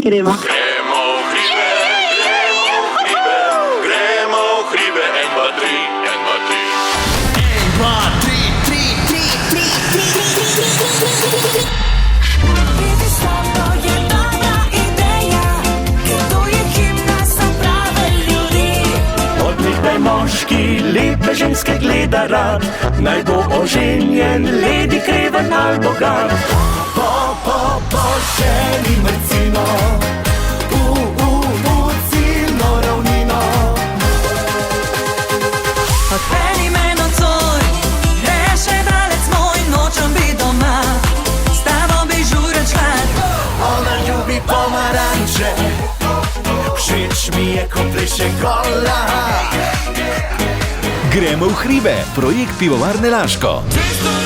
Gremo. Gremo v hribe, gremo v hribe, en, dva, tri, en, dva, tri. En, dva, tri, tri, tri, tri, tri, tri. Biti s tabo je dobra ideja, ker to je himna za prave ljudi. Od nekdaj moški lepe ženske gleda rad, naj bo oženjen, ledi, kreven ali bogat. Po ženi mrcino, ciljno ravnino. Odpeli me nocoj, je še dalec moj, nočem biti doma, s tabo bi žureč rad. Ona ljubi pomaranče, všeč mi je, ko pleše gola. Gremo v hribe, projekt Pivovarne Laško. Čisto